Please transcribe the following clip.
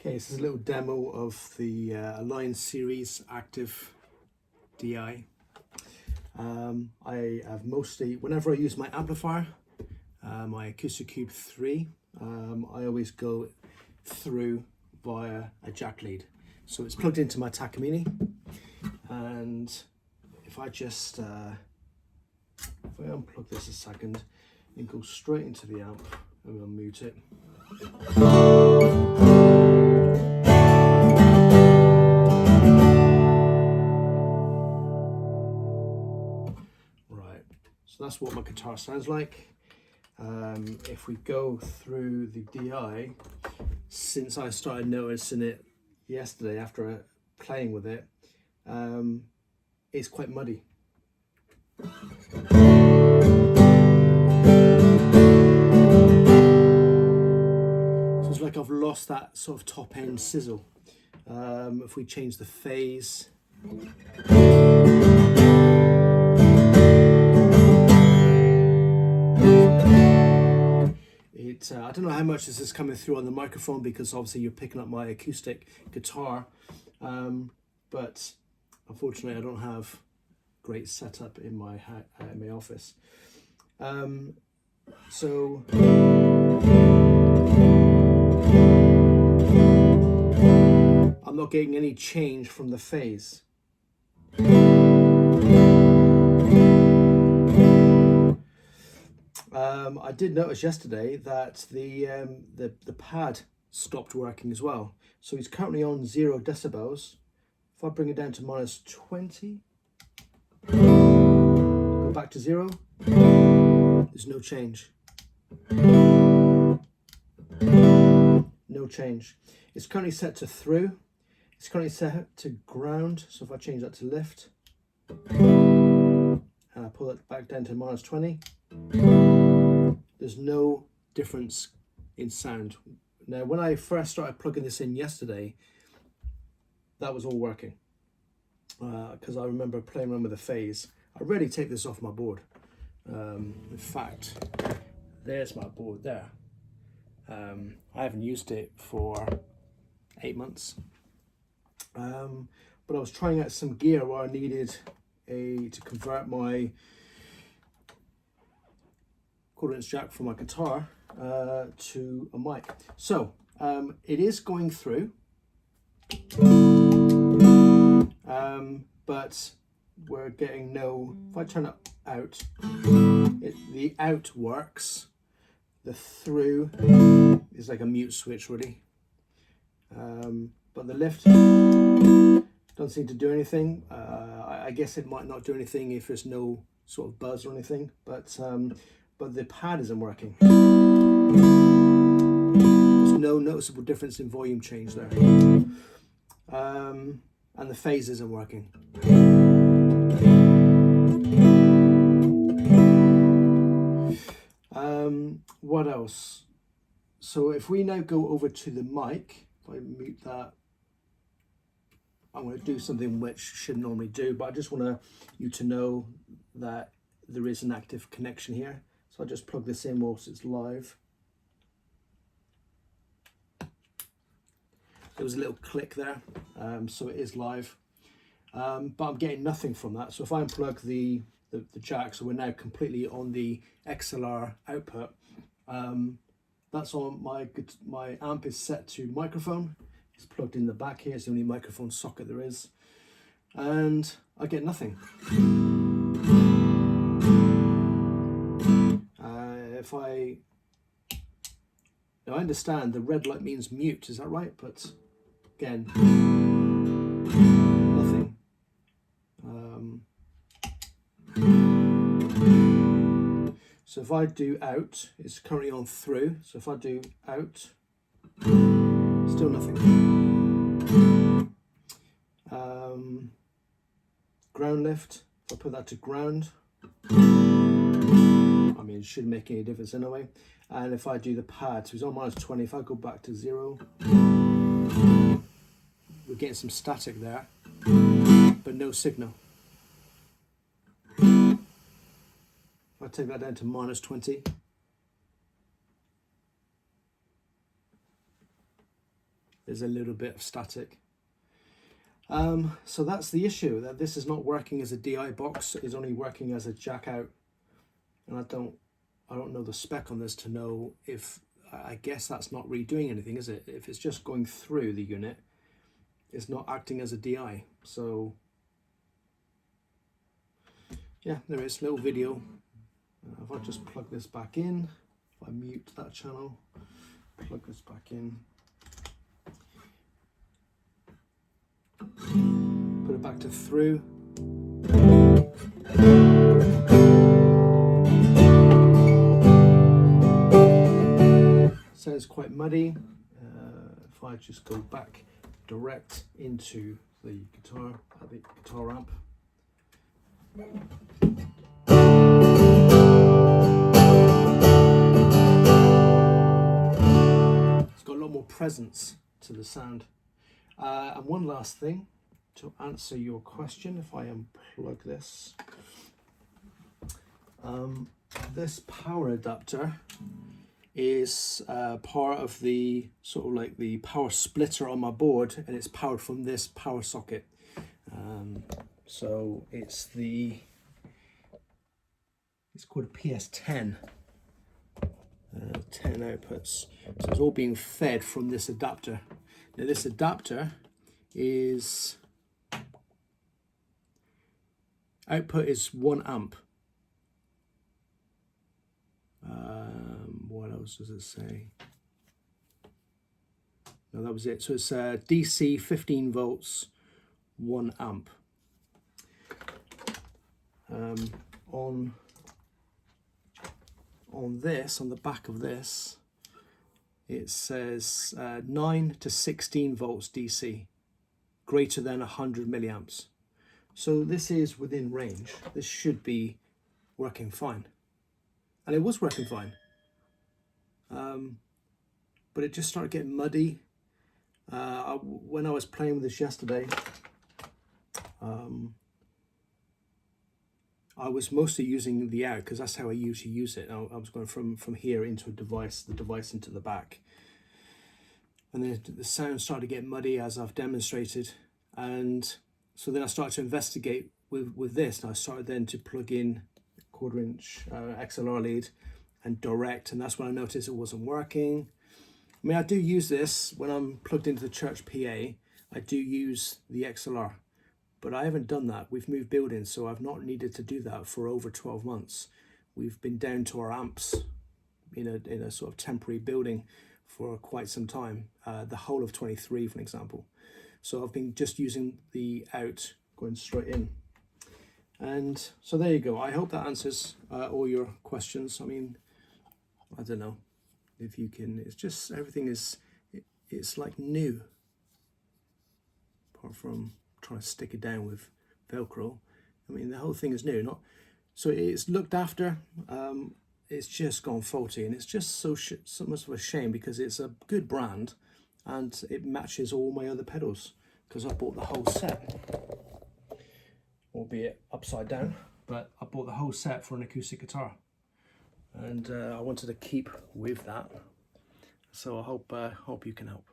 Okay, this is a little demo of the Align Series Active DI. I have mostly, whenever I use my amplifier, my Acoustic Cube 3, I always go through via a jack lead. So it's plugged into my Takamine, and if I just, if I unplug this a second and go straight into the amp, and we'll mute it. Right, so that's what my guitar sounds like. If we go through the DI, since I started noticing it yesterday after playing with it, it's quite muddy. So it's like I've lost that sort of top end sizzle. If we change the phase, I don't know how much this is coming through on the microphone, because obviously you're picking up my acoustic guitar, but unfortunately I don't have great setup in my office. So I'm not getting any change from the phase. I did notice yesterday that the pad stopped working as well. So he's currently on 0 decibels. If I bring it down to minus 20, go back to 0, there's no change. No change. It's currently set to through. It's currently set to ground. So if I change that to lift, and I pull it back down to minus 20, there's no difference in sound. Now, when I first started plugging this in yesterday, that was all working, because I remember playing around with the phase. I rarely take this off my board. In fact, there's my board there. I haven't used it for 8 months, but I was trying out some gear where I needed to convert my quarter-inch jack for my guitar to a mic. So it is going through, but we're getting no. If I turn it out, the out works. The through is like a mute switch, really. But the lift doesn't seem to do anything. I guess it might not do anything if there's no sort of buzz or anything, but the pad isn't working. There's no noticeable difference in volume change there. And the phase isn't working. What else? So if we now go over to the mic, if I mute that, I'm going to do something which shouldn't normally do, but I just want you to know that there is an active connection here. So I'll just plug this in whilst it's live. There was a little click there, so it is live, but I'm getting nothing from that. So if I unplug the jack, so we're now completely on the XLR output. That's on my amp is set to microphone. It's plugged in the back here. It's the only microphone socket there is, and I get nothing. If I understand the red light means mute, is that right? But again, nothing. So if I do out, it's currently on through. So if I do out, still nothing. Ground lift, if I put that to ground, I mean, it shouldn't make any difference anyway. And if I do the pad, so it's on minus 20, if I go back to 0, we're getting some static there, but no signal. If I take that down to minus 20, there's a little bit of static. So that's the issue, that this is not working as a DI box, it's only working as a jack out. And I don't know the spec on this to know if, I guess that's not really doing anything, is it? If it's just going through the unit, it's not acting as a DI. So yeah, there is a little video. If I just plug this back in, if I mute that channel, plug this back in, put it back to through. Sounds quite muddy. If I just go back direct into the guitar, the guitar amp. It's got a lot more presence to the sound. And one last thing to answer your question, if I unplug this. This power adapter is part of the sort of like the power splitter on my board, and it's powered from this power socket. So it's called a PS10. 10 outputs. So it's all being fed from this adapter. Now this adapter is output is 1 amp. What else does it say? No, that was it. So it's DC 15 volts, 1 amp. On this, on the back of this, it says 9 to 16 volts DC, greater than 100 milliamps. So this is within range. This should be working fine. And it was working fine. But it just started getting muddy. When I was playing with this yesterday, I was mostly using the out because that's how I usually use it. I was going from here into a device, the device into the back. And then the sound started to get muddy as I've demonstrated. And so then I started to investigate with this, and I started then to plug in 1/4 inch XLR lead and direct, and that's when I noticed it wasn't working. I mean, I do use this when I'm plugged into the church PA. I do use the XLR, but I haven't done that. We've moved buildings, so I've not needed to do that for over 12 months. We've been down to our amps in a sort of temporary building for quite some time, the whole of 23, for example. So I've been just using the out, going straight in. And so there you go. I hope that answers all your questions. I mean, I don't know if you can, it's just, everything is, it's like new. Apart from trying to stick it down with Velcro. I mean, the whole thing is new. So it's looked after. It's just gone faulty, and it's just so much of a shame because it's a good brand and it matches all my other pedals because I bought the whole set. Albeit upside down, but I bought the whole set for an acoustic guitar, and I wanted to keep with that. So I hope you can help.